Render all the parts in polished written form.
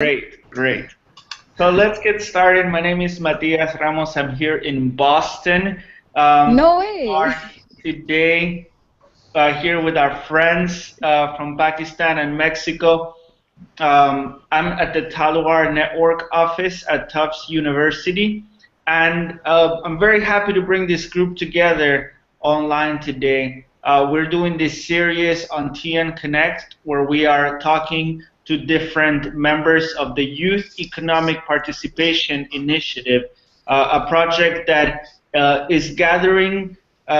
Great, great. So let's get started. My name is Matias Ramos. I'm here in Boston. No We are way. today here with our friends from Pakistan and Mexico. I'm at the Talwar Network office at Tufts University, and I'm very happy to bring this group together online today. We're doing this series on TN Connect, where we are talking to different members of the Youth Economic Participation Initiative, a project that is gathering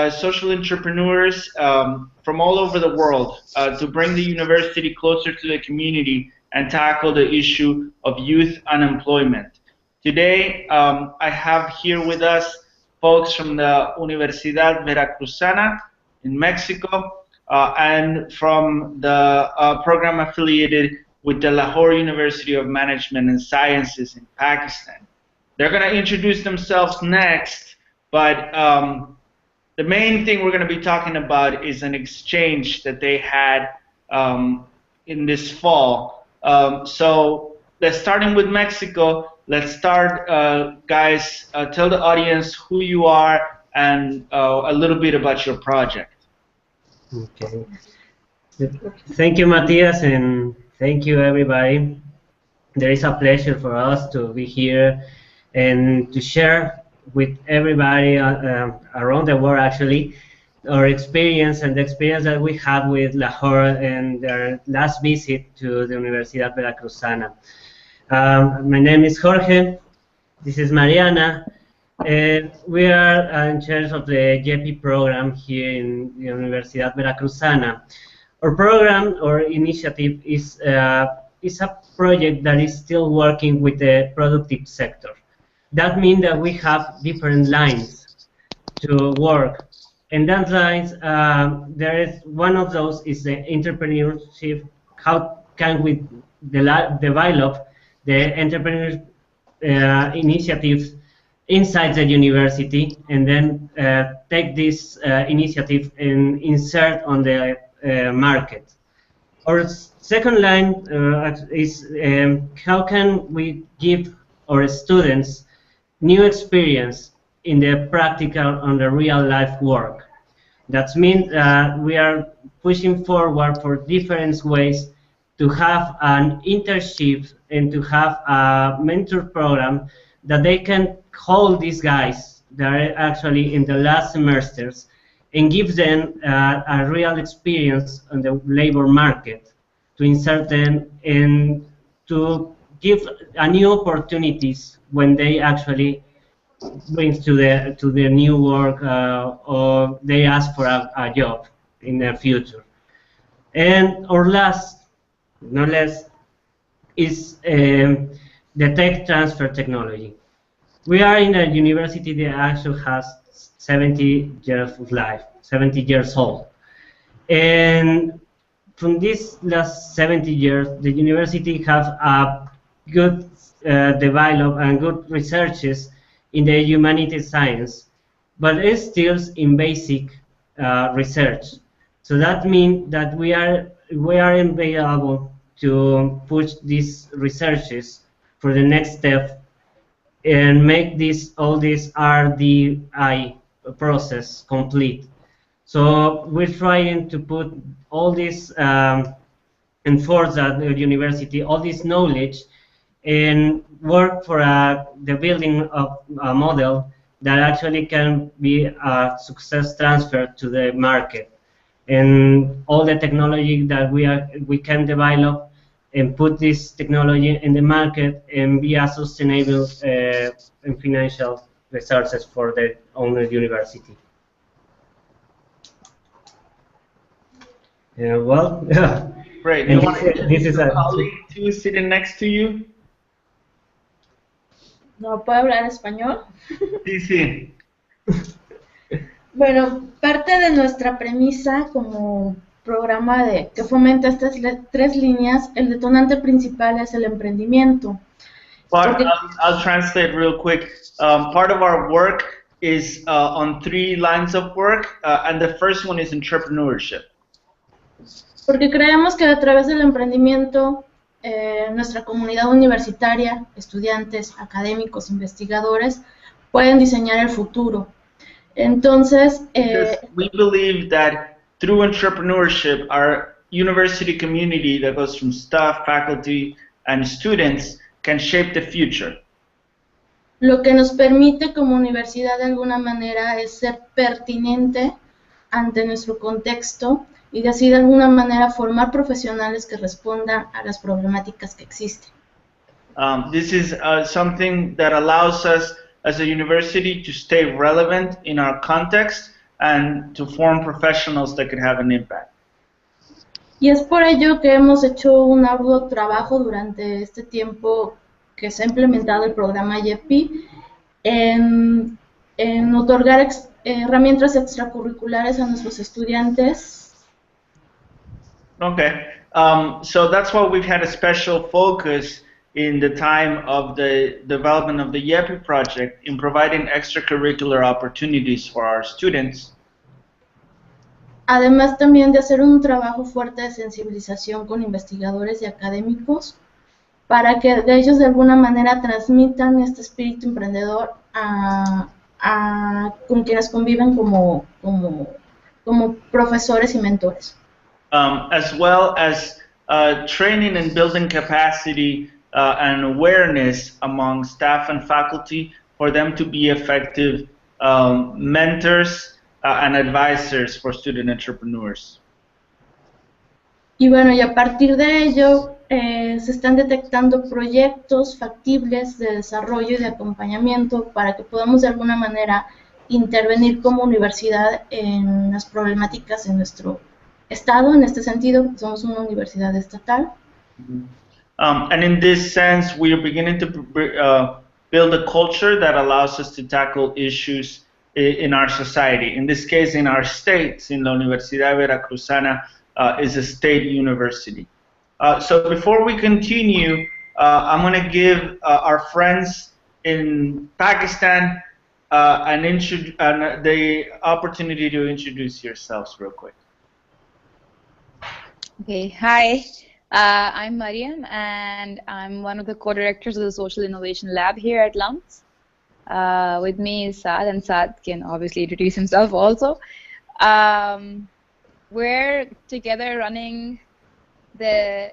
social entrepreneurs from all over the world to bring the university closer to the community and tackle the issue of youth unemployment. Today, I have here with us folks from the Universidad Veracruzana in Mexico and from the program affiliated with the Lahore University of Management and Sciences in Pakistan. They're going to introduce themselves next, but the main thing we're going to be talking about is an exchange that they had in this fall. So let's starting with Mexico. Let's start, guys. Tell the audience who you are and a little bit about your project. Okay. Thank you, Matias, and thank you, everybody. There is a pleasure for us to be here and to share with everybody around the world, actually, our experience and the experience that we had with Lahore and their last visit to the Universidad Veracruzana. My name is Jorge. This is Mariana. And we are in charge of the YEPI program here in the Universidad Veracruzana. Our program or initiative is a project that is still working with the productive sector. That means that we have different lines to work, and that lines, there is one of those is the entrepreneurship. How can we develop the entrepreneurship initiatives inside the university, and then take this initiative and insert on the market. Our second line is how can we give our students new experience in the practical and the real life work. That means we are pushing forward for different ways to have an internship and to have a mentor program that they can hold these guys that are actually in the last semesters and give them a real experience on the labor market, to insert them and to give a new opportunities when they actually bring to the new work or they ask for a job in the future. And our last, no less, is the tech transfer technology. We are in a university that actually has 70 years of life, 70 years old. And from these last 70 years, the university have a good develop and good researches in the humanities science, but it's still in basic research. So that means that we are available to push these researches for the next step and make all this RDI process complete. So we're trying to put all this enforce at the university, all this knowledge, and work for the building of a model that actually can be a success transfer to the market, and all the technology that we can develop and put this technology in the market and be a sustainable and financial resources for the owner university. Well, Great. This is a colleague too sitting next to you. ¿No puedo hablar español? Sí, sí. Bueno, parte de nuestra premisa como programa que fomenta estas tres líneas, el detonante principal es el emprendimiento. But I'll translate real quick. Part of our work is on 3 lines of work, and the first one is entrepreneurship. Porque creemos que a través del emprendimiento nuestra comunidad universitaria, estudiantes, académicos, investigadores, pueden diseñar el futuro. Entonces, because we believe that through entrepreneurship, our university community that goes from staff, faculty, and students can shape the future. lo que nos permite como universidad de alguna manera es ser pertinente ante nuestro contexto y de así de alguna manera formar profesionales que respondan a las problemáticas que existen. This is something that allows us as a university to stay relevant in our context and to form professionals that could have an impact. Y es por ello que hemos hecho un arduo trabajo durante este tiempo que se ha implementado el programa YEPI en otorgar herramientas extracurriculares a nuestros estudiantes. Okay, so that's why we've had a special focus in the time of the development of the YEPI project in providing extracurricular opportunities for our students. Además también de hacer un trabajo fuerte de sensibilización con investigadores y académicos para que de ellos de alguna manera transmitan este espíritu emprendedor con quienes conviven como profesores y mentores. As well as training and building capacity and awareness among staff and faculty for them to be effective mentors and advisors for student entrepreneurs. Y bueno, y a partir de ello se están detectando proyectos factibles de desarrollo y de acompañamiento para que podamos de alguna manera intervenir como universidad en las problemáticas en nuestro estado. En este sentido, somos una universidad estatal. And in this sense, we are beginning to build a culture that allows us to tackle issues in our society. In this case, in our states, in la Universidad Veracruzana is a state university. So before we continue, I'm going to give our friends in Pakistan the opportunity to introduce yourselves real quick. Okay, hi. I'm Mariam, and I'm one of the co-directors of the Social Innovation Lab here at LUMS. With me is Saad, and Saad can obviously introduce himself also. We're together running the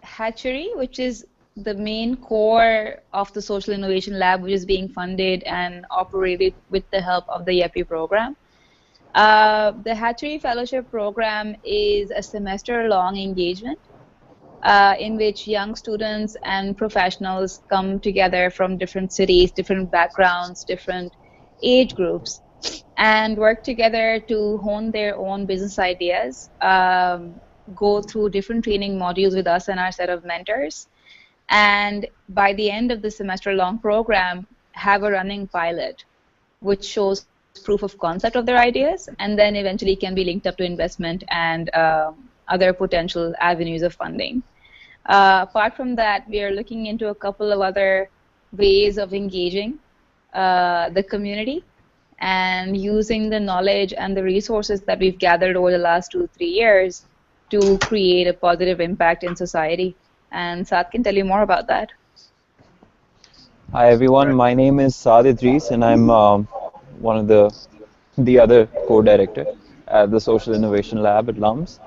hatchery, which is the main core of the Social Innovation Lab, which is being funded and operated with the help of the YEPI program. The Hatchery Fellowship Program is a semester-long engagement in which young students and professionals come together from different cities, different backgrounds, different age groups, and work together to hone their own business ideas, go through different training modules with us and our set of mentors, and by the end of the semester-long program, have a running pilot, which shows proof of concept of their ideas, and then eventually can be linked up to investment and other potential avenues of funding. Apart from that, we are looking into a couple of other ways of engaging the community and using the knowledge and the resources that we've gathered over the last 2-3 years to create a positive impact in society. And Saad can tell you more about that. Hi everyone, my name is Saad Idris, and I'm one of the other co-director at the Social Innovation Lab at LUMS.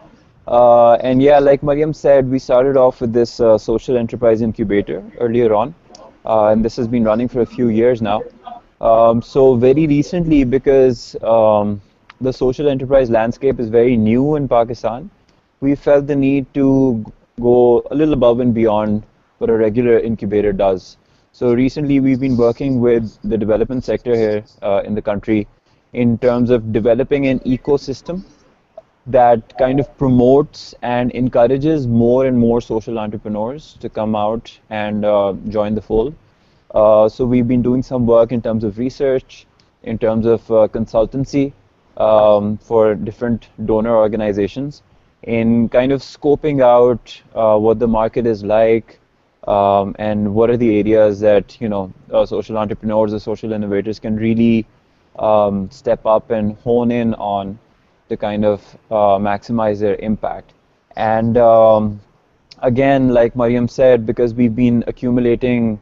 And yeah, like Mariam said, we started off with this social enterprise incubator earlier on, and this has been running for a few years now. So very recently, because the social enterprise landscape is very new in Pakistan, we felt the need to go a little above and beyond what a regular incubator does. So recently we've been working with the development sector here in the country in terms of developing an ecosystem that kind of promotes and encourages more and more social entrepreneurs to come out and join the fold. So we've been doing some work in terms of research, in terms of consultancy for different donor organizations, in kind of scoping out what the market is like and what are the areas that social entrepreneurs or social innovators can really step up and hone in on to kind of maximize their impact. And again, like Mariam said, because we've been accumulating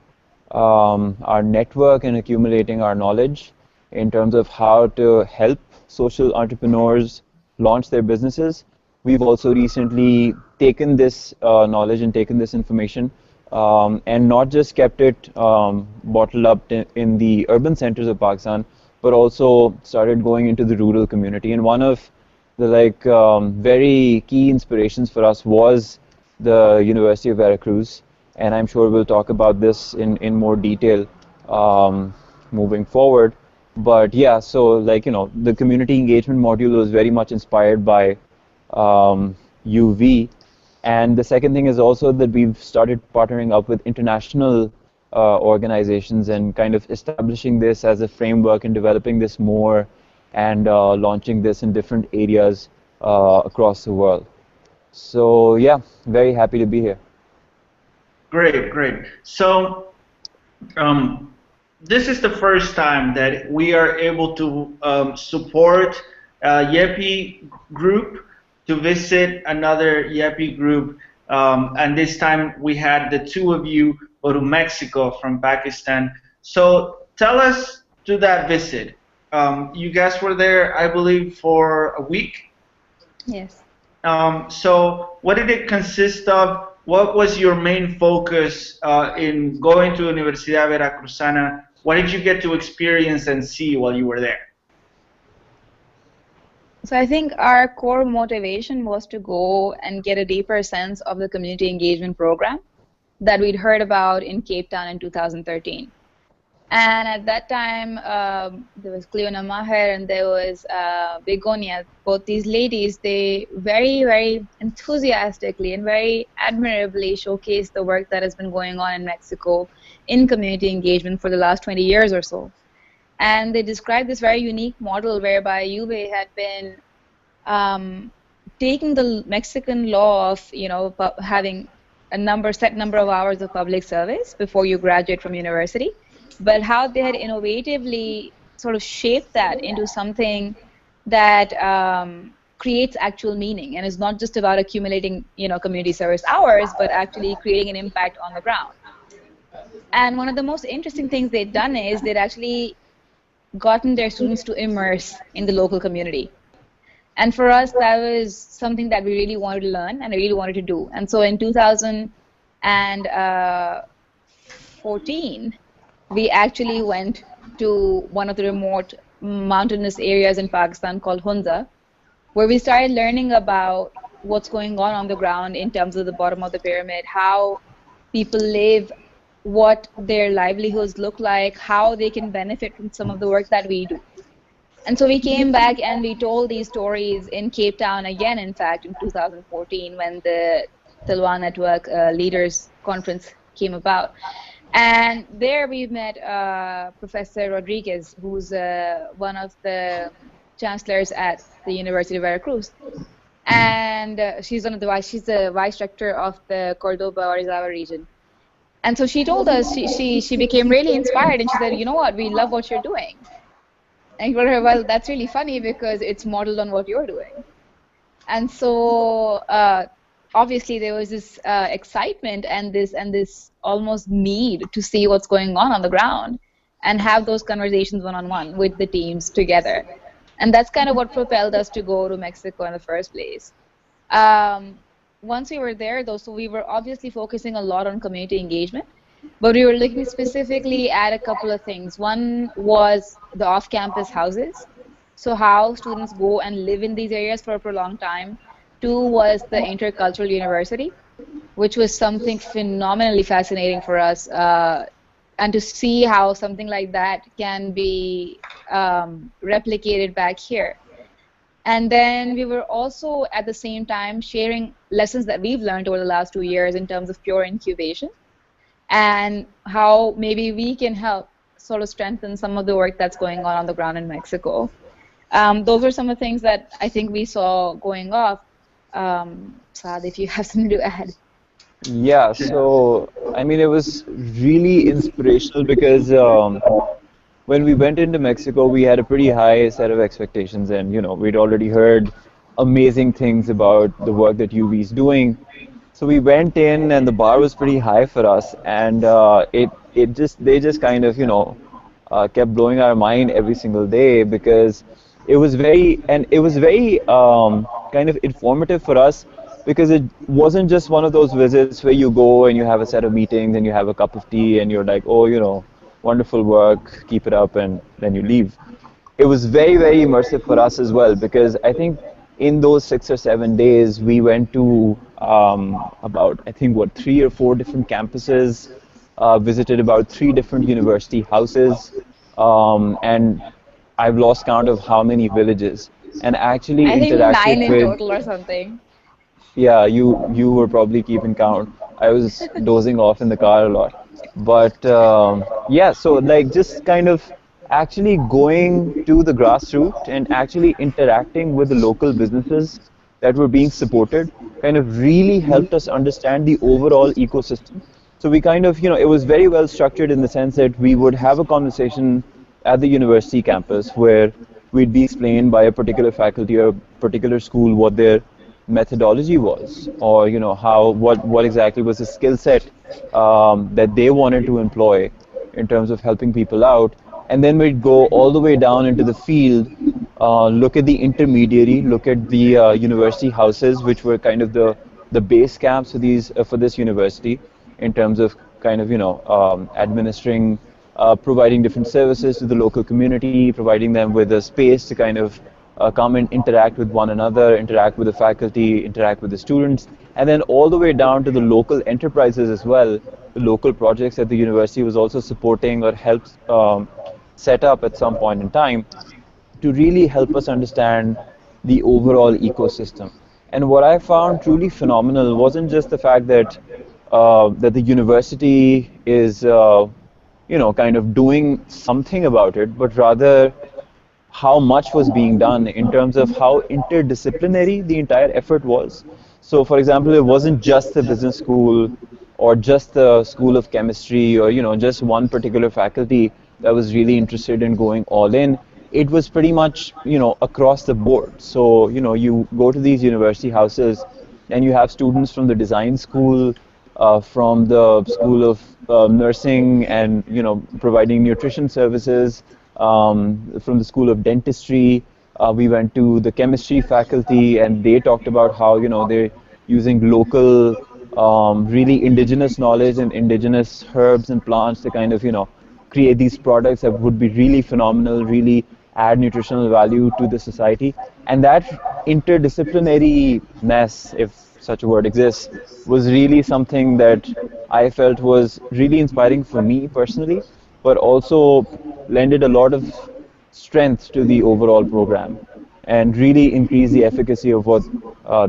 our network and accumulating our knowledge in terms of how to help social entrepreneurs launch their businesses. We've also recently taken this knowledge and taken this information and not just kept it bottled up in the urban centers of Pakistan, but also started going into the rural community. And one of the very key inspirations for us was the University of Veracruz, and I'm sure we'll talk about this in more detail moving forward. But yeah, so the community engagement module was very much inspired by UV. And the second thing is also that we've started partnering up with international organizations and kind of establishing this as a framework and developing this more and launching this in different areas across the world. So yeah, very happy to be here. Great, great. So this is the first time that we are able to support a YEPI group to visit another YEPI group, and this time we had the two of you go to Mexico from Pakistan. So tell us to that visit. You guys were there, I believe, for a week? Yes. So what did it consist of? What was your main focus in going to Universidad Veracruzana? What did you get to experience and see while you were there? So I think our core motivation was to go and get a deeper sense of the community engagement program that we'd heard about in Cape Town in 2013. And at that time, there was Cleona Maher and there was Begonia. Both these ladies, they very, very enthusiastically and very admirably showcased the work that has been going on in Mexico in community engagement for the last 20 years or so. And they described this very unique model whereby UVA had been taking the Mexican law of, having a set number of hours of public service before you graduate from university, but how they had innovatively sort of shaped that into something that creates actual meaning and is not just about accumulating, community service hours, but actually creating an impact on the ground. And one of the most interesting things they'd done is they'd actually gotten their students to immerse in the local community. And for us, that was something that we really wanted to learn and really wanted to do. And so in 2014, we actually went to one of the remote mountainous areas in Pakistan called Hunza, where we started learning about what's going on the ground in terms of the bottom of the pyramid, how people live, what their livelihoods look like, how they can benefit from some of the work that we do. And so we came back and we told these stories in Cape Town again, in fact, in 2014 when the Talwa Network Leaders Conference came about. And there we met Professor Rodriguez, who's one of the chancellors at the University of Veracruz. And she's the vice rector of the Cordoba-Orizaba region. And so she told us, she became really inspired and she said, you know what, we love what you're doing. And we told her, well, that's really funny because it's modeled on what you're doing. And so obviously there was this excitement and this almost need to see what's going on the ground and have those conversations one-on-one with the teams together. And that's kind of what propelled us to go to Mexico in the first place. Once we were there, though, so we were obviously focusing a lot on community engagement, but we were looking specifically at a couple of things. One was the off-campus houses, so how students go and live in these areas for a prolonged time. Two was the intercultural university, which was something phenomenally fascinating for us, and to see how something like that can be replicated back here. And then we were also at the same time sharing lessons that we've learned over the last 2 years in terms of pure incubation and how maybe we can help sort of strengthen some of the work that's going on the ground in Mexico. Those are some of the things that I think we saw going off. Saad, if you have something to add. Yeah, so I mean, it was really inspirational because when we went into Mexico, we had a pretty high set of expectations, and we'd already heard amazing things about the work that UV is doing. So we went in, and the bar was pretty high for us, and they just kind of kept blowing our mind every single day, because it was very kind of informative for us, because it wasn't just one of those visits where you go and you have a set of meetings and you have a cup of tea and you're like, oh, wonderful work, keep it up, and then you leave. It was very, very immersive for us as well, because I think in those 6 or 7 days we went to about, I think, what, 3 or 4 different campuses, visited about 3 different university houses, and I've lost count of how many villages, and actually I think interacted 9 in with. total or something. Yeah, you were probably keeping count. I was dozing off in the car a lot. But yeah, so like just kind of actually going to the grassroots and actually interacting with the local businesses that were being supported kind of really helped us understand the overall ecosystem. So we kind of, it was very well structured in the sense that we would have a conversation at the university campus where we'd be explained by a particular faculty or a particular school what their methodology was, or how what exactly was the skill set that they wanted to employ in terms of helping people out. And then we'd go all the way down into the field, look at the intermediary, look at the university houses, which were kind of the base camps for these for this university, in terms of kind of administering, providing different services to the local community, providing them with a space to kind of come and interact with one another, interact with the faculty, interact with the students, and then all the way down to the local enterprises as well, the local projects that the university was also supporting or helped set up at some point in time, to really help us understand the overall ecosystem. And what I found truly phenomenal wasn't just the fact that that the university is kind of doing something about it, but rather how much was being done in terms of how interdisciplinary the entire effort was. So, for example, it wasn't just the business school or just the school of chemistry, or just one particular faculty that was really interested in going all in. It was pretty much across the board. So you go to these university houses and you have students from the design school, from the school of nursing, and providing nutrition services, from the school of dentistry. We went to the chemistry faculty, and they talked about how they're using local, really indigenous knowledge and indigenous herbs and plants to kind of create these products that would be really phenomenal, really add nutritional value to the society. And that interdisciplinary mess, if such a word exists, was really something that I felt was really inspiring for me personally, but also lended a lot of strength to the overall program and really increase the efficacy of what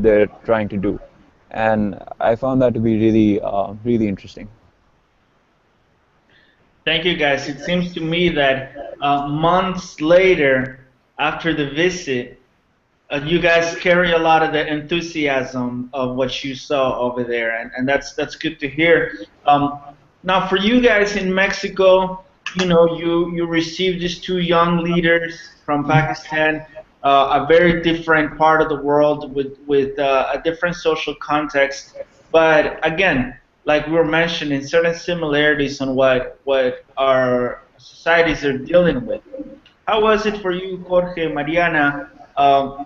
they're trying to do. And I found that to be really, really interesting. Thank you, guys. It seems to me that months later, after the visit, you guys carry a lot of the enthusiasm of what you saw over there, and that's good to hear. Now, for you guys in Mexico, you received these 2 young leaders from Pakistan, a very different part of the world with a different social context, but again, like we were mentioning, certain similarities on what our societies are dealing with. How was it for you, Jorge, Mariana?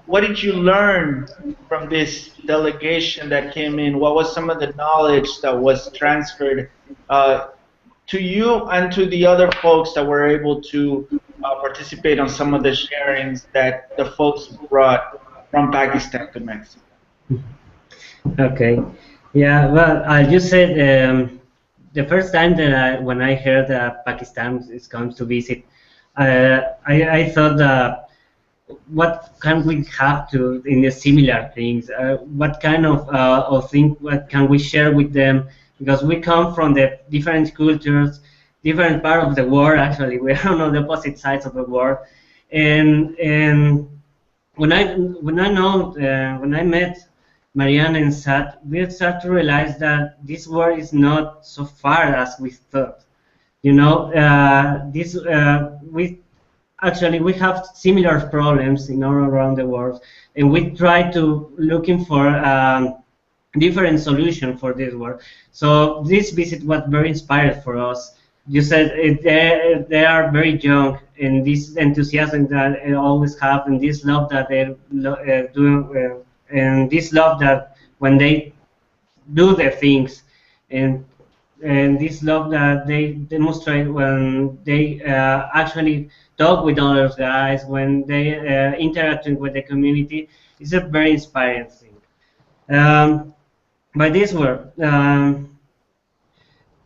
What did you learn from this delegation that came in? What was some of the knowledge that was transferred to you and to the other folks that were able to participate on some of the sharings that the folks brought from Pakistan to Mexico? Okay. Yeah, well, you said the first time that when I heard that Pakistan is going to visit, I thought what can we have to in the similar things? What kind of thing what can we share with them? Because we come from the different cultures, different part of the world. Actually, we are on the opposite sides of the world, and when I met Marianne and Sat, we start to realize that this world is not so far as we thought. We have similar problems in all around the world, and we try to looking for different solution for this work. So this visit was very inspired for us. You said they are very young, and this enthusiasm that they always have, and this love that they do, and this love that when they do their things, and this love that they demonstrate when they actually talk with other guys, when they interacting with the community, is a very inspiring thing. By this work,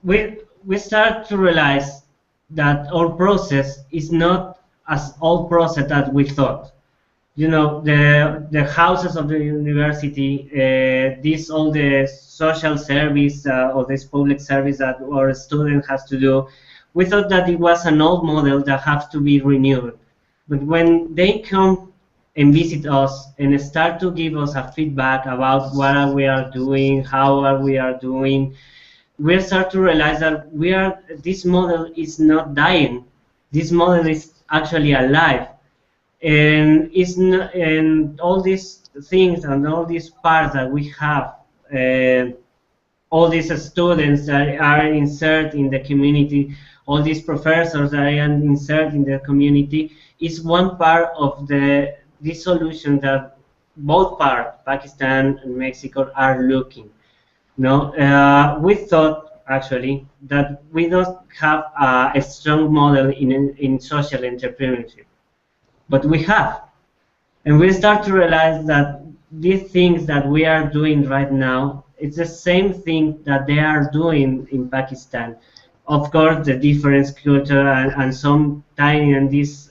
we start to realize that our process is not as old process that we thought. You know, the houses of the university, this all the social service or this public service that our student has to do. We thought that it was an old model that has to be renewed. But when they come and visit us and start to give us a feedback about what we are doing, how we are doing, we start to realize that this model is not dying. This model is actually alive, and and all these things and all these parts that we have, all these students that are inserted in the community, all these professors that are inserted in the community, is one part of this solution that both parts, Pakistan and Mexico, are looking. No, we thought actually that we don't have a strong model in social entrepreneurship, but we have, and we start to realize that these things that we are doing right now, it's the same thing that they are doing in Pakistan. Of course, the different culture and some tiny and these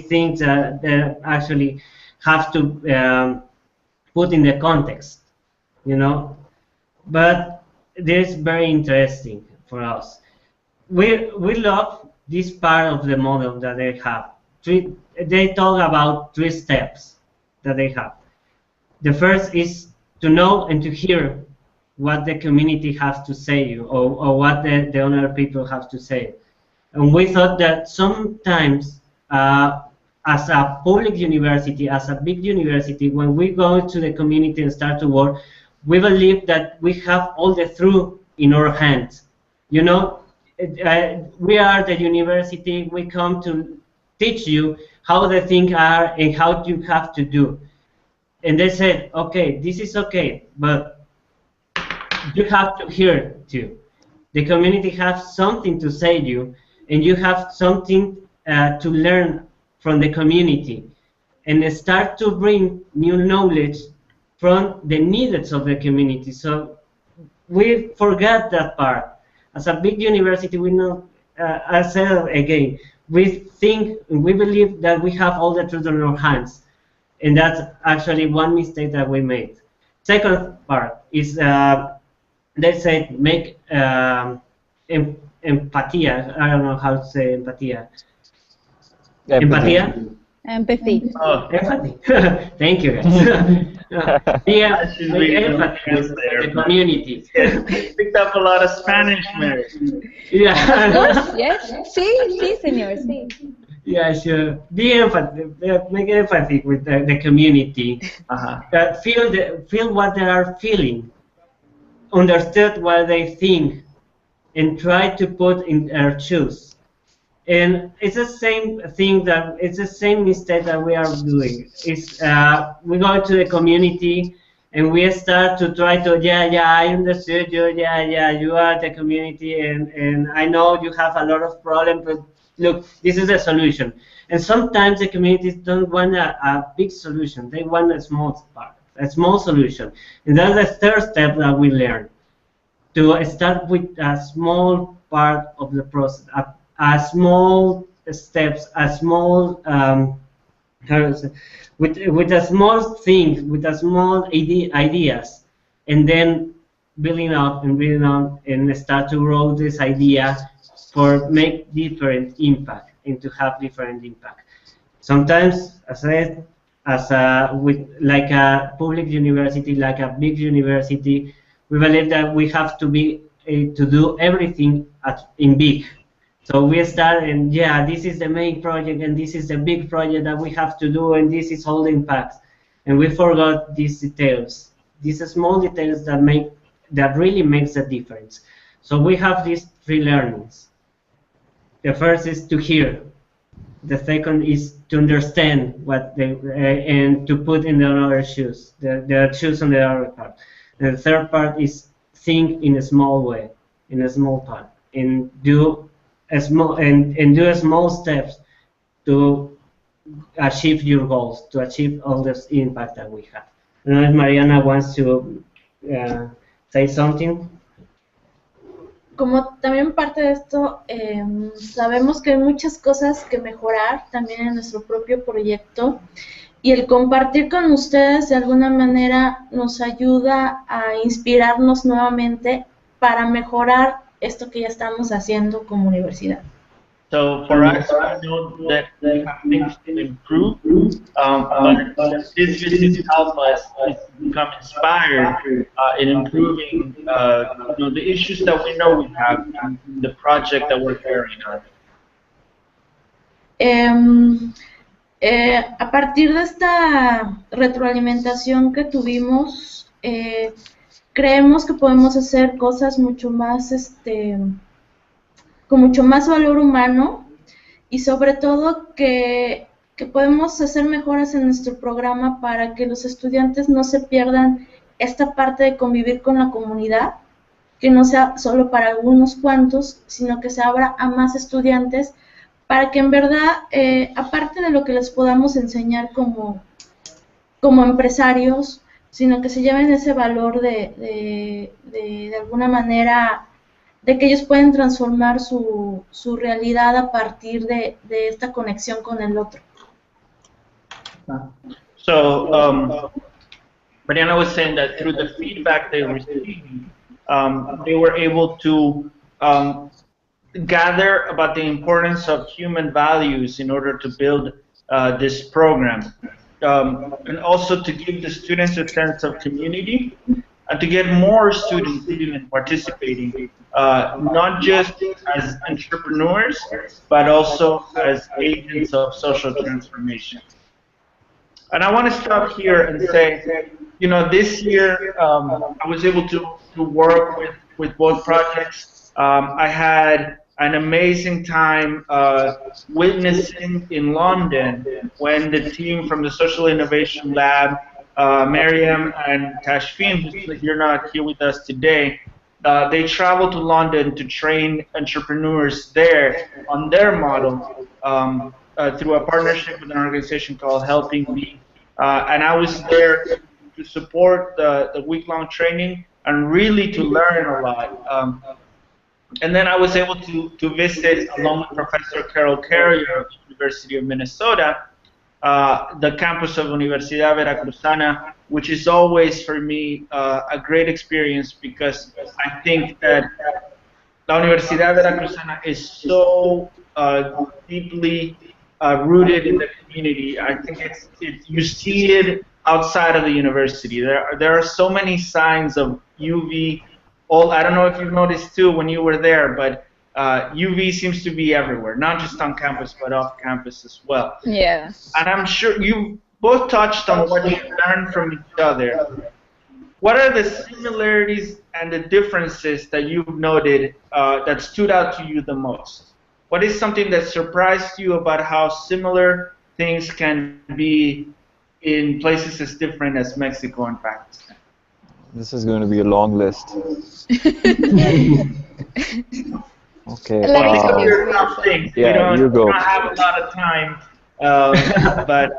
things they actually have to put in the context, you know. But this is very interesting for us. We love this part of the model that they have. They talk about 3 steps that they have. The first is to know and to hear what the community has to say, or what the other people have to say. And we thought that sometimes, as a public university, as a big university, when we go to the community and start to work, we believe that we have all the truth in our hands. You know, we are the university, we come to teach you how the things are and how you have to do. And they said, okay, this is okay, but you have to hear too. The community has something to say to you, and you have something to learn from the community, and start to bring new knowledge from the needs of the community. So we forgot that part. As a big university, we know, I said again, we think, we believe that we have all the truth in our hands, and that's actually one mistake that we made. Second part is, they said, make empatia. I don't know how to say empatia. Empatia? Empathy. Oh, Empathy. Thank you, guys. Yeah, make empathy with the community. picked up a lot of Spanish, Mary. Yeah. Yes. Sí, señor, sí. Yeah, sure. Be empathy. Make empathy with the community. Feel what they are feeling. Understand what they think, and try to put in their shoes. And it's the same thing it's the same mistake that we are doing. It's we go to the community and we start to try to, I understood you, you are the community, and I know you have a lot of problems, but look, this is the solution. And sometimes the communities don't want a big solution, they want a small part, a small solution. And that's the third step that we learn, to start with a small part of the process, a small steps, a small with a small things, with a small ideas, and then building up and start to grow this idea for make different impact and to have different impact. Sometimes, as I said, with like a public university, like a big university, we believe that we have to be to do everything in big. So we start, and this is the main project, and this is the big project that we have to do, and this is all the impacts. And we forgot these details. these small details that really makes a difference. So we have these 3 learnings. The first is to hear. The second is to understand what they and to put in the other shoes, the shoes on the other part. And the third part is think in a small way, in a small part, and do a small steps to achieve your goals, to achieve all this impact that we have. I don't know if Mariana wants to say something. Como también parte de esto, sabemos que hay muchas cosas que mejorar también en nuestro propio proyecto, y el compartir con ustedes de alguna manera nos ayuda a inspirarnos nuevamente para mejorar esto que ya estamos haciendo como universidad. So for us, we know that we have things to improve, but these visits help us become inspired in improving the issues that we know we have in the project that we're carrying on. A partir de esta retroalimentación que tuvimos, creemos que podemos hacer cosas mucho más con mucho más valor humano, y sobre todo que podemos hacer mejoras en nuestro programa para que los estudiantes no se pierdan esta parte de convivir con la comunidad, que no sea solo para algunos cuantos, sino que se abra a más estudiantes, para que en verdad, aparte de lo que les podamos enseñar como empresarios, sino que se lleven ese valor de alguna manera, de que ellos pueden transformar su realidad a partir de esta conexión con el otro. So, Mariana was saying that through the feedback they received, they were able to gather about the importance of human values in order to build this program, and also to give the students a sense of community, and to get more students leading and participating, not just as entrepreneurs, but also as agents of social transformation. And I want to stop here and say, this year I was able to work with both projects. I had an amazing time witnessing in London when the team from the Social Innovation Lab, Miriam and Tashfin, who's not here with us today, they traveled to London to train entrepreneurs there on their model through a partnership with an organization called Helping Me. And I was there to support the week-long training and really to learn a lot. And then I was able to visit, along with Professor Carol Carrier of the University of Minnesota, the campus of Universidad Veracruzana, which is always for me a great experience, because I think that La Universidad Veracruzana is so deeply rooted in the community. I think you see it outside of the university. There are so many signs of UV. I don't know if you've noticed too when you were there, but UV seems to be everywhere, not just on campus, but off campus as well. Yeah. And I'm sure you both touched on what you learned from each other. What are the similarities and the differences that you've noted that stood out to you the most? What is something that surprised you about how similar things can be in places as different as Mexico and Pakistan? This is going to be a long list. Okay. Yeah, you go. We don't have a lot of time, but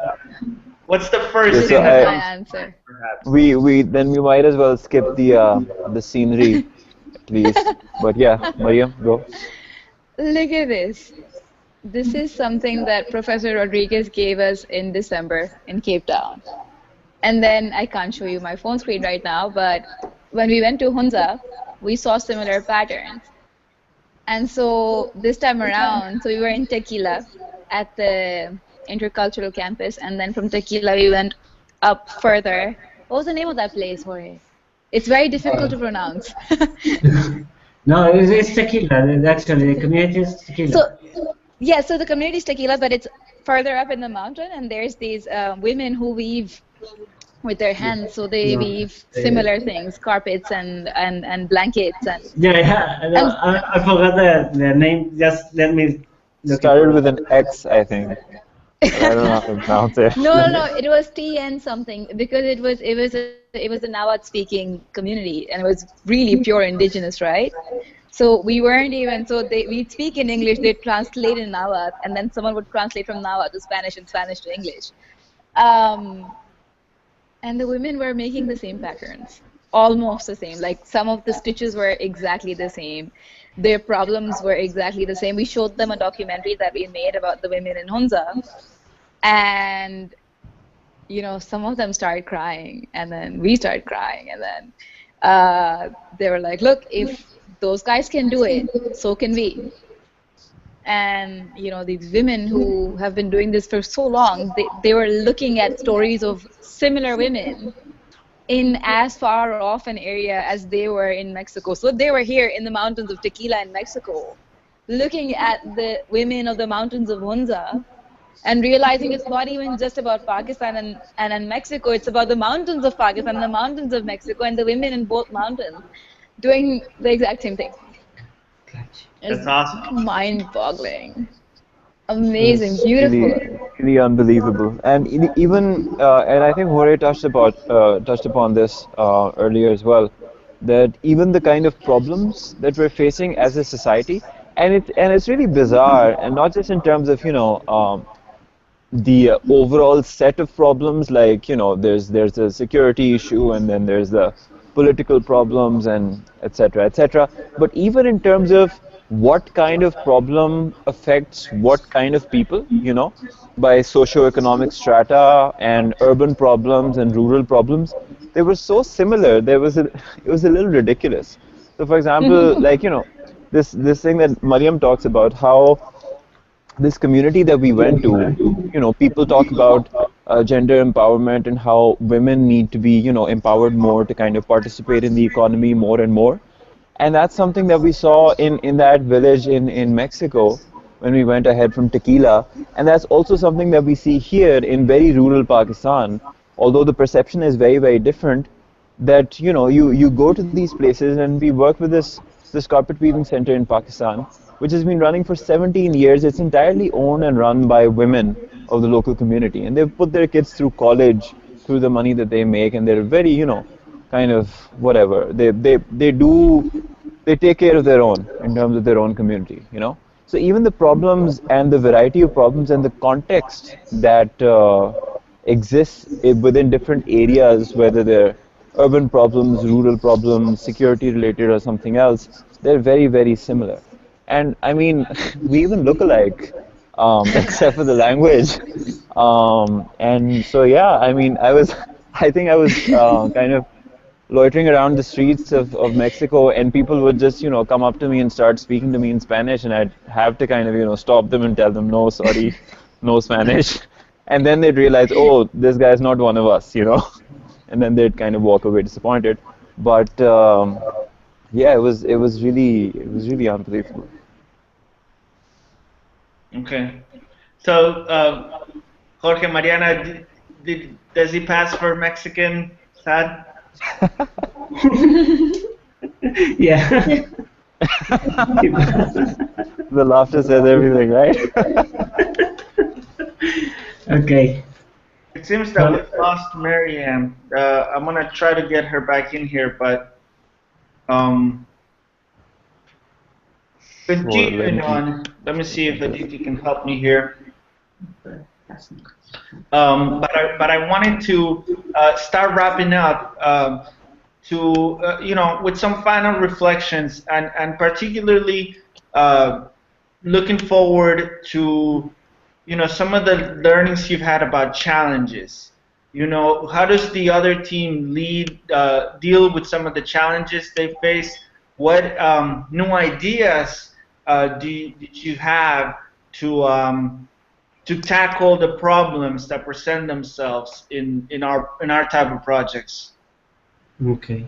what's the first thing that my answer? Perhaps? We might as well skip the scenery, at least. But yeah, Mariam, go. Look at this. This is something that Professor Rodriguez gave us in December in Cape Town. And then I can't show you my phone screen right now, but when we went to Hunza, we saw similar patterns. And so this time around, so we were in Tequila at the intercultural campus, and then from Tequila we went up further. What was the name of that place, Jorge? It's very difficult to pronounce. No, it's Tequila. Actually, the community is Tequila. So the community is Tequila, but it's further up in the mountain, and there's these women who weave with their hands, so they No, weave similar things, carpets and blankets yeah. No, and I forgot the name. Just let me look it Started for. with an X, I think, but I don't know how to pronounce it. no, it was TN something, because it was a Nahuatl speaking community, and it was really pure indigenous, right? So we weren't even, so we'd speak in English, they'd translate in Nahuatl, and then someone would translate from Nahuatl to Spanish and Spanish to English. And the women were making the same patterns, almost the same. Like some of the stitches were exactly the same. Their problems were exactly the same. We showed them a documentary that we made about the women in Hunza, and some of them started crying, and then we started crying, and then they were like, "Look, if those guys can do it, so can we." And these women who have been doing this for so long, they were looking at stories of similar women in as far off an area as they were in Mexico. So they were here in the mountains of Tequila in Mexico, looking at the women of the mountains of Hunza and realizing it's not even just about Pakistan and Mexico, it's about the mountains of Pakistan and the mountains of Mexico and the women in both mountains doing the exact same thing. It's That's awesome. mind-boggling. It Amazing, was beautiful. really unbelievable. And even and I think Jorge touched upon this earlier as well, that even the kind of problems that we're facing as a society, and it's really bizarre, and not just in terms of the overall set of problems, like there's a security issue, and then there's the political problems, and etc., but even in terms of what kind of problem affects what kind of people, by socio-economic strata, and urban problems and rural problems, they were so similar. It was a little ridiculous. So for example, like this thing that Mariam talks about, how this community that we went to, people talk about gender empowerment and how women need to be, empowered more to kind of participate in the economy more and more. And that's something that we saw in that village in Mexico when we went ahead from Tequila. And that's also something that we see here in very rural Pakistan, although the perception is very, very different, that you go to these places, and we work with this carpet weaving center in Pakistan, which has been running for 17 years. It's entirely owned and run by women of the local community, and they've put their kids through college through the money that they make, and they're very, kind of whatever. They take care of their own in terms of their own community, So even the problems and the variety of problems and the context that exists within different areas, whether they're urban problems, rural problems, security related, or something else, they're very, very similar. And I mean, we even look alike, except for the language. And so, yeah, I mean, I think I was kind of loitering around the streets of Mexico, and people would just, come up to me and start speaking to me in Spanish, and I'd have to kind of, stop them and tell them, no, sorry, no Spanish. And then they'd realize, oh, this guy's not one of us, and then they'd kind of walk away disappointed. But yeah, it was really unbelievable. Okay. So, Jorge, Mariana, does he pass for Mexican, Sad? Yeah. The laughter says everything, right? Okay. It seems that we lost Maryam. I'm gonna try to get her back in here, but continuing on. Let me see if Aditi can help me here. But I wanted to start wrapping up with some final reflections, and particularly looking forward to some of the learnings you've had about challenges. How does the other team deal with some of the challenges they face? What new ideas did you have to tackle the problems that present themselves in our type of projects? Okay.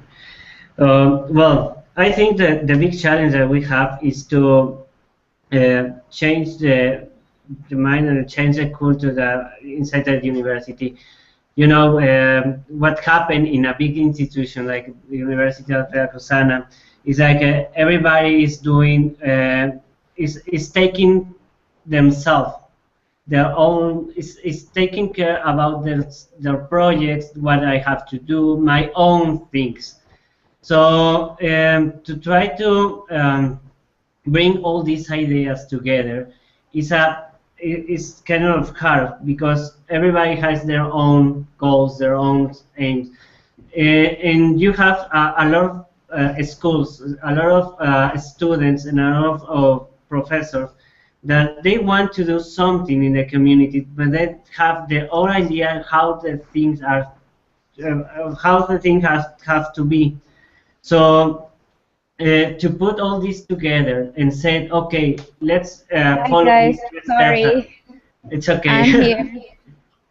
Well, I think that the big challenge that we have is to change the mind and change the culture that inside the university. you know, what happened in a big institution like the Universidad Veracruzana is like everybody is doing, is taking themselves, their own, is taking care about their projects, what I have to do, my own things. So to try to bring all these ideas together is is kind of hard because everybody has their own goals, their own aims, and you have a lot of schools, a lot of students, and a lot of professors that they want to do something in the community, but they have their own idea how the things are, how the thing have to be. So to put all this together and say, okay, let's Hi follow guys, these steps. sorry, It's okay. I'm here.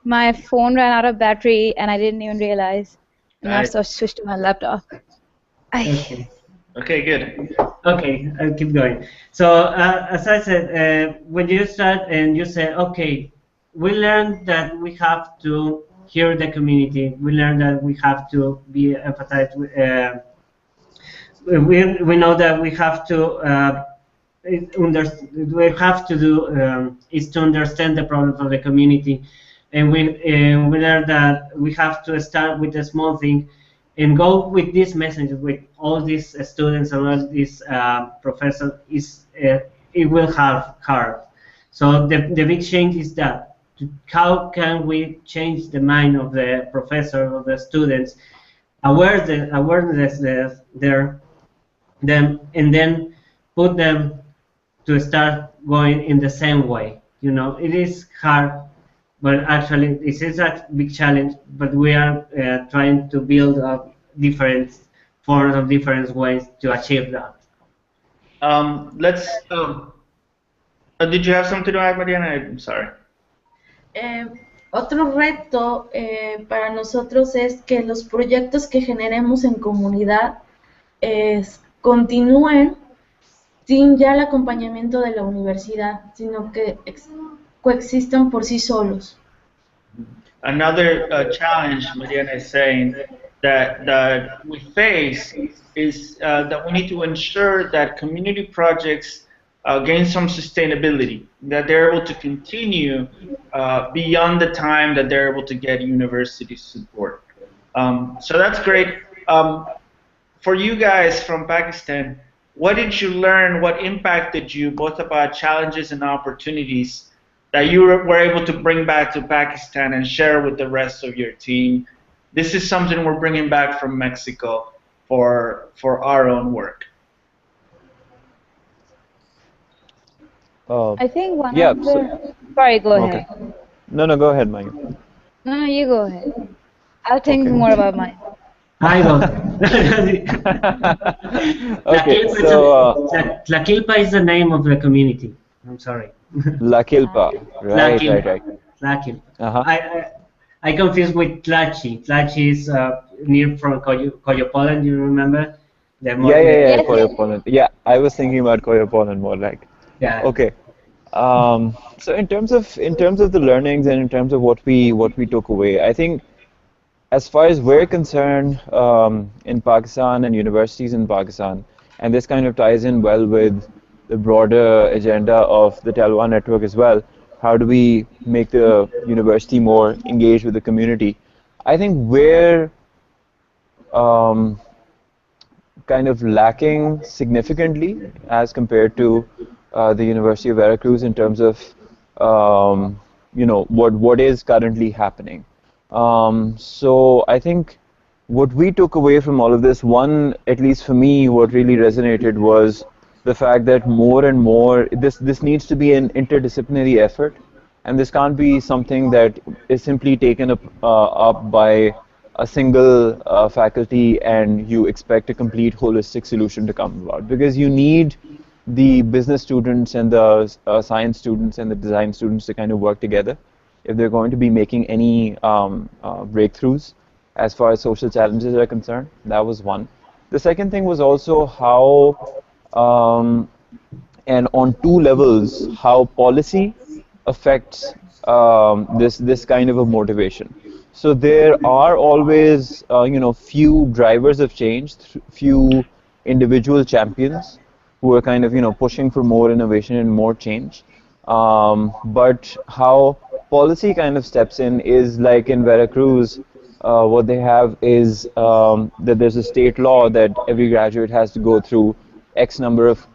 My phone ran out of battery and I didn't even realize. And I've switched to my laptop. Okay. Okay, good. Okay, I'll keep going. So as I said, when you start and you say, okay, we learned that we have to hear the community. We learned that we have to be empathized with. We know that we have to we have to do is to understand the problems of the community, and we learn that we have to start with a small thing and go with this message with all these students and all these professors. Is it will have hard. So the big change is that how can we change the mind of the professor, of the students, awareness there, them, and then put them to start going in the same way. You know, it is hard, but actually it is a big challenge. But we are trying to build up different forms of different ways to achieve that. Let's. Did you have something to add, Mariana? I'm sorry. Otro reto para nosotros es que los proyectos que generemos en comunidad continúen sin ya el acompañamiento de la universidad, sino que coexistan por sí solos. Another challenge Mariana is saying that we face is that we need to ensure that community projects gain some sustainability, that they're able to continue beyond the time that they're able to get university support. So that's great. For you guys from Pakistan, what did you learn? What impacted you, both about challenges and opportunities, that you were able to bring back to Pakistan and share with the rest of your team? This is something we're bringing back from Mexico for our own work. I think one yeah, of the... Sorry, go okay. ahead. No, go ahead, Maya. No, you go ahead. I'll think Okay. more about mine. I don't. Okay, so Tlaquilpa is the name of the community. I'm sorry. La Quilpa, right. Tlaquilpa. Uh-huh. I confused with Tlachi. Tlachi is near from Coyopolan. Do you remember? Yeah, Yes, Koyopolan. Yeah, I was thinking about Koyopolan more like. Yeah. Okay. So in terms of the learnings and in terms of what we took away, I think as far as we're concerned, in Pakistan and universities in Pakistan, and this kind of ties in well with the broader agenda of the Talwa network as well. How do we make the university more engaged with the community? I think we're kind of lacking significantly as compared to the University of Veracruz in terms of what is currently happening. So I think what we took away from all of this, one, at least for me, what really resonated was the fact that more and more this needs to be an interdisciplinary effort, and this can't be something that is simply taken up by a single faculty and you expect a complete holistic solution to come about, because you need the business students and the science students and the design students to kind of work together if they're going to be making any breakthroughs as far as social challenges are concerned. That was one. The second thing was also how, and on two levels, how policy affects this kind of a motivation. So there are always, few drivers of change, few individual champions who are kind of, pushing for more innovation and more change. But how policy kind of steps in is like in Veracruz, what they have is that there's a state law that every graduate has to go through X number of,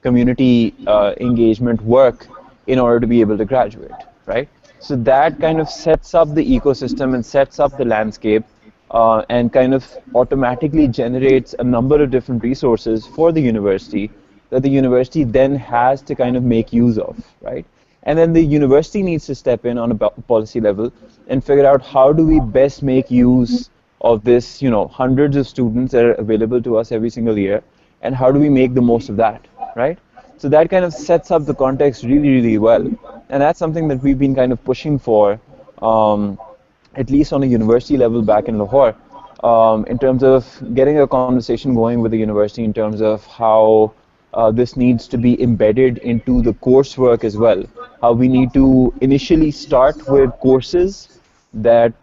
community engagement work in order to be able to graduate, right? So that kind of sets up the ecosystem and sets up the landscape and kind of automatically generates a number of different resources for the university that the university then has to kind of make use of, right? And then the university needs to step in on a policy level and figure out how do we best make use of this, hundreds of students that are available to us every single year, and how do we make the most of that, right? So that kind of sets up the context really, really well. And that's something that we've been kind of pushing for, at least on a university level back in Lahore, in terms of getting a conversation going with the university in terms of how this needs to be embedded into the coursework as well. How we need to initially start with courses that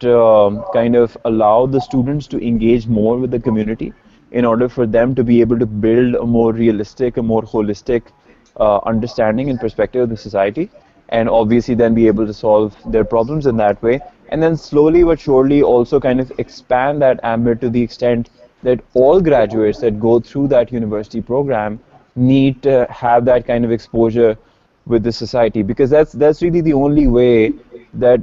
kind of allow the students to engage more with the community in order for them to be able to build a more realistic, a more holistic understanding and perspective of the society, and obviously then be able to solve their problems in that way. And then slowly but surely also kind of expand that ambit to the extent that all graduates that go through that university program need to have that kind of exposure with the society, because that's really the only way that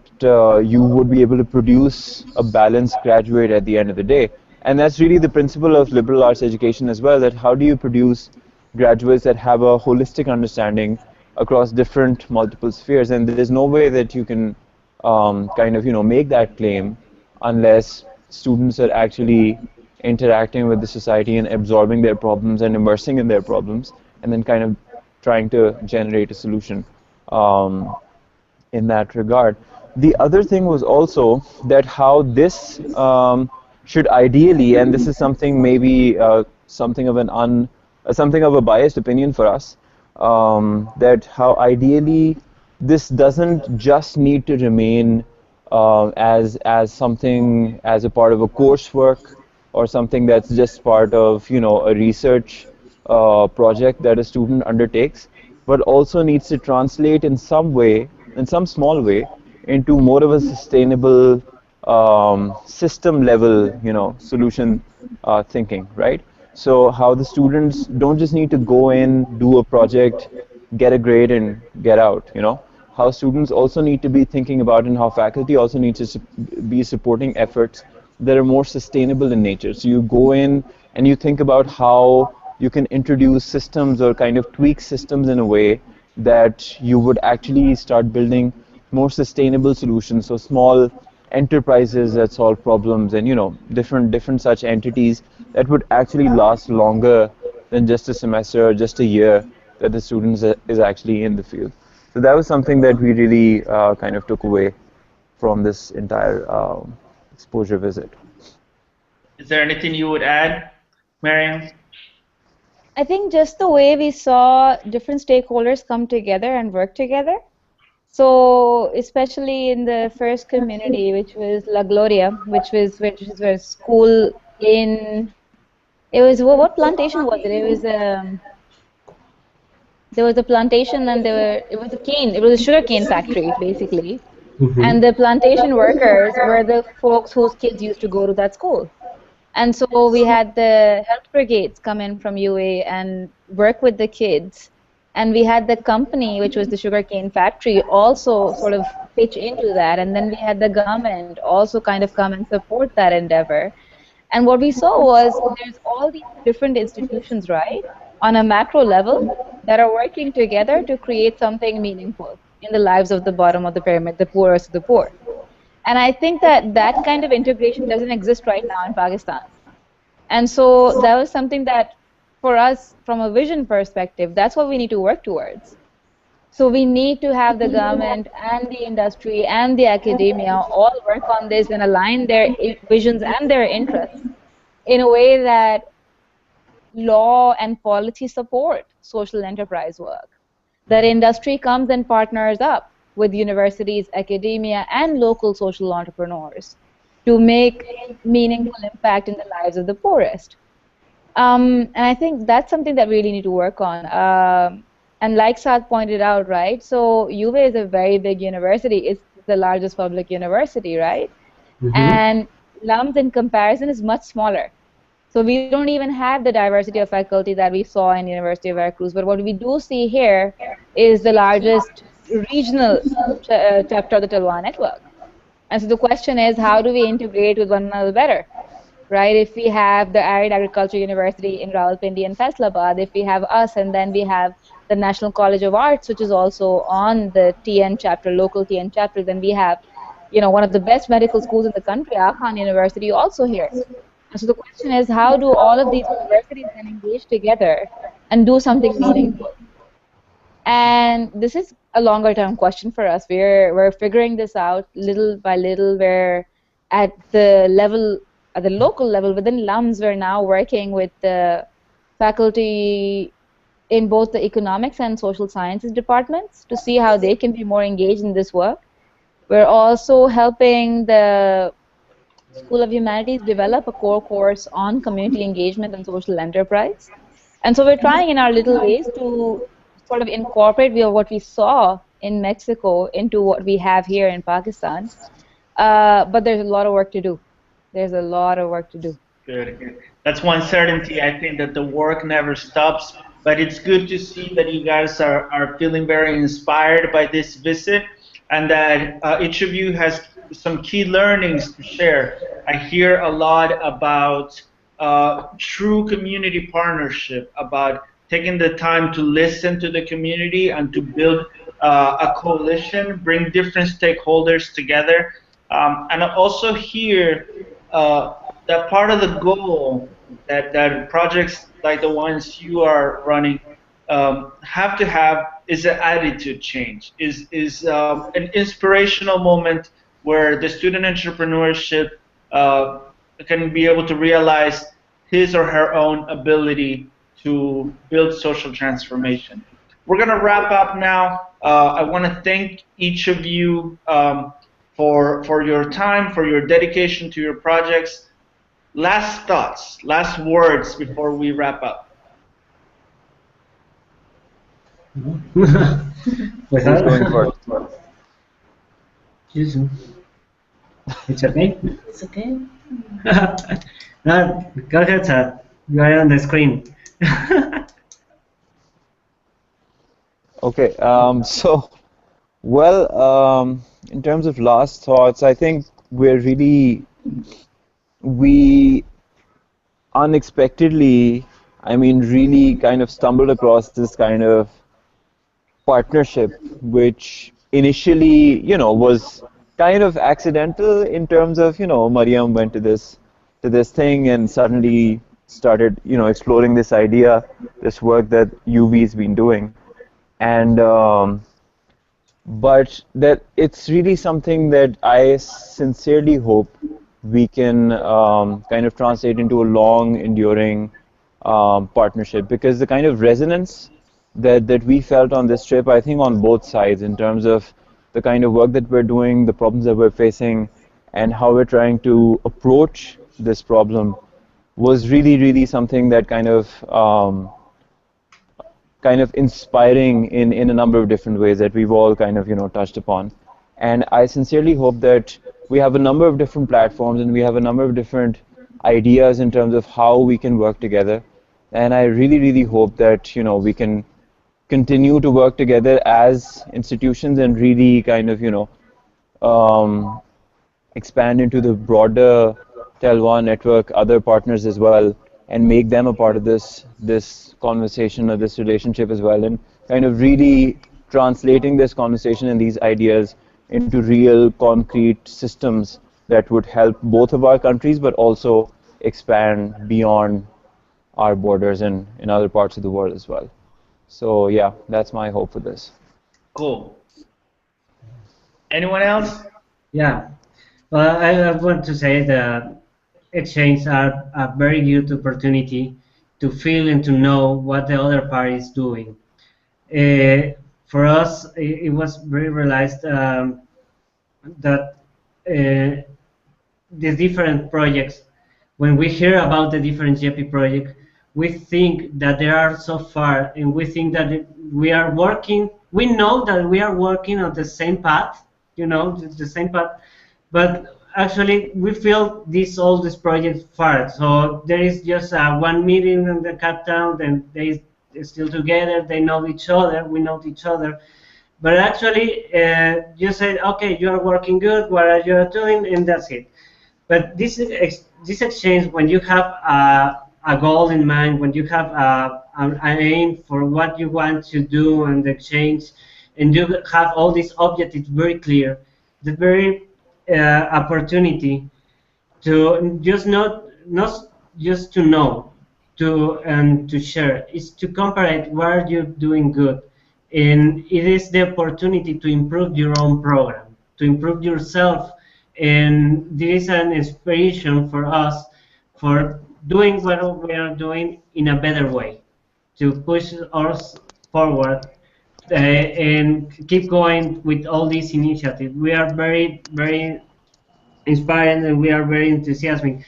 you would be able to produce a balanced graduate at the end of the day. And that's really the principle of liberal arts education as well, that how do you produce graduates that have a holistic understanding across different multiple spheres. And there's no way that you can kind of make that claim unless students are actually interacting with the society and absorbing their problems and immersing in their problems, and then kind of trying to generate a solution in that regard. The other thing was also that how this should ideally, and this is something maybe something of a biased opinion for us, that how ideally this doesn't just need to remain as something as a part of a coursework or something that's just part of a research project that a student undertakes, but also needs to translate in some way, in some small way, into more of a sustainable system level solution thinking, right? So how the students don't just need to go in, do a project, get a grade and get out, how students also need to be thinking about, and how faculty also needs to be supporting efforts that are more sustainable in nature. So you go in and you think about how you can introduce systems or kind of tweak systems in a way that you would actually start building more sustainable solutions. So small enterprises that solve problems, and different such entities that would actually last longer than just a semester or just a year that the students is actually in the field. So that was something that we really kind of took away from this entire exposure visit. Is there anything you would add, Mariam? I think just the way we saw different stakeholders come together and work together. So especially in the first community, which was La Gloria, which is where school in, it was, what plantation was it? It was there was a plantation, and it was a sugar cane factory basically. Mm-hmm. And the plantation workers were the folks whose kids used to go to that school. And so we had the health brigades come in from UA and work with the kids. And we had the company, which was the sugarcane factory, also sort of pitch into that. And then we had the government also kind of come and support that endeavor. And what we saw was there's all these different institutions, right, on a macro level that are working together to create something meaningful in the lives of the bottom of the pyramid, the poorest of the poor. And I think that that kind of integration doesn't exist right now in Pakistan. And so that was something that, for us, from a vision perspective, that's what we need to work towards. So we need to have the government and the industry and the academia all work on this and align their visions and their interests in a way that law and policy support social enterprise work. That industry comes and partners up with universities, academia, and local social entrepreneurs to make meaningful impact in the lives of the poorest. And I think that's something that we really need to work on. And like Saad pointed out, right? So UVA is a very big university. It's the largest public university, right? And LUMS in comparison is much smaller. So we don't even have the diversity of faculty that we saw in University of Veracruz. But what we do see here is the largest regional chapter of the Talwa network. And so the question is, how do we integrate with one another better? Right? If we have the Arid Agriculture University in Rawalpindi and Faisalabad, if we have us, and then we have the National College of Arts, which is also on the TN chapter, local TN chapter, then we have, one of the best medical schools in the country, Khan University, also here. And so the question is, how do all of these universities then engage together and do something meaningful? And this is a longer term question for us. We're figuring this out little by little. We're at the local level within LUMS. We're now working with the faculty in both the economics and social sciences departments to see how they can be more engaged in this work. We're also helping the School of Humanities develop a core course on community engagement and social enterprise. And so we're trying in our little ways to sort of incorporate what we saw in Mexico into what we have here in Pakistan. But there's a lot of work to do. There's a lot of work to do. Good. That's one certainty. I think that the work never stops. But it's good to see that you guys are feeling very inspired by this visit, and that each of you has some key learnings to share. I hear a lot about true community partnership, about taking the time to listen to the community and to build a coalition, bring different stakeholders together. And I also hear that part of the goal that projects like the ones you are running have to have is an attitude change, is an inspirational moment where the student entrepreneurship can be able to realize his or her own ability to build social transformation. We're going to wrap up now. I want to thank each of you for your time, for your dedication to your projects. Last thoughts, last words before we wrap up. Who's going first? It's okay? It's okay. No, go ahead, sir. You are on the screen. Okay, so, well, in terms of last thoughts, I think we unexpectedly, really kind of stumbled across this kind of partnership, which initially, was kind of accidental in terms of, Mariam went to this thing and suddenly started, exploring this idea, this work that UV's been doing. And but that it's really something that I sincerely hope we can kind of translate into a long, enduring partnership, because the kind of resonance that we felt on this trip, I think on both sides, in terms of the kind of work that we're doing, the problems that we're facing, and how we're trying to approach this problem, was really, really something that kind of inspiring in a number of different ways that we've all kind of touched upon. And I sincerely hope that we have a number of different platforms and we have a number of different ideas in terms of how we can work together. And I really, really hope that we can continue to work together as institutions and really kind of expand into the broader Talwa network, other partners as well, and make them a part of this conversation or this relationship as well, and kind of really translating this conversation and these ideas into real concrete systems that would help both of our countries, but also expand beyond our borders and in other parts of the world as well. So yeah, that's my hope for this. Cool. Anyone else? Yeah. Well, I want to say that exchanges are a very good opportunity to feel and to know what the other party is doing. for us, it was very realized that the different projects, when we hear about the different YEPI projects, we think that they are so far, and we think that we are working, we know that we are working on the same path, you know, the same path, but actually we feel all these projects far. So there is just one meeting in the cut down, then they're still together, they know each other, we know each other. But actually, you say, okay, you are working good, what are you doing, and that's it. But this exchange, when you have a goal in mind, when you have an aim for what you want to do and exchange, and you have all these objectives very clear, the very opportunity to just not just to know, to and to share, is to compare where you're doing good, and it is the opportunity to improve your own program, to improve yourself, and this is an inspiration for us for doing what we are doing in a better way, to push us forward, and keep going with all these initiatives. We are very inspiring, and we are very enthusiastic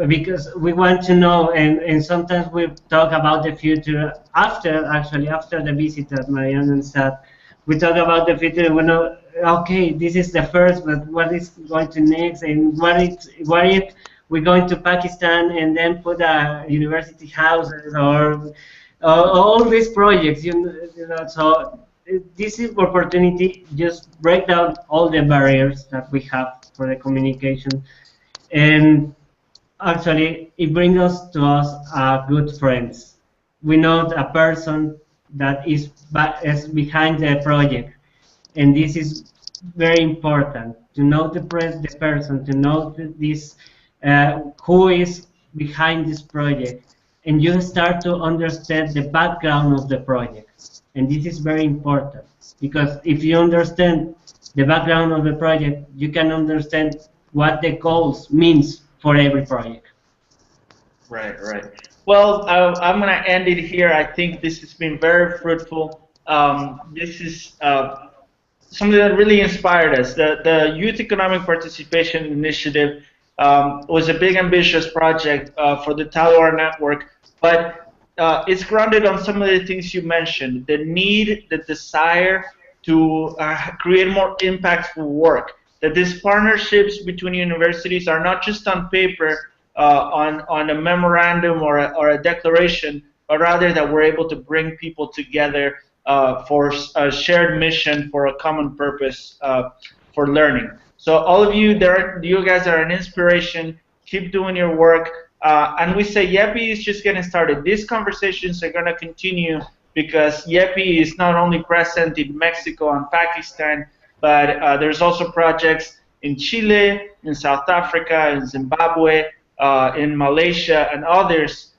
because we want to know, and sometimes we talk about the future after, actually after the visit that Marianne said, we talk about the future, we know, okay, this is the first, but what is going to next, and what if we're going to Pakistan and then put a university houses, or all these projects, you know, so this is opportunity just break down all the barriers that we have for the communication, and actually it brings us to us good friends. We know a person that is behind the project, and this is very important to know the person, to know this who is behind this project, and you start to understand the background of the project, and this is very important because if you understand the background of the project, you can understand what the goals means for every project. Right, right. Well, I'm going to end it here. I think this has been very fruitful. This is something that really inspired us. The Youth Economic Participation Initiative was a big, ambitious project for the Talwar network, but it's grounded on some of the things you mentioned: the need, the desire to create more impactful work. That these partnerships between universities are not just on paper, on a memorandum or a declaration, but rather that we're able to bring people together for a shared mission, for a common purpose, for learning. So all of you there, you guys are an inspiration. Keep doing your work. And we say YEPI is just getting started. These conversations are going to continue because YEPI is not only present in Mexico and Pakistan, but there's also projects in Chile, in South Africa, in Zimbabwe, in Malaysia, and others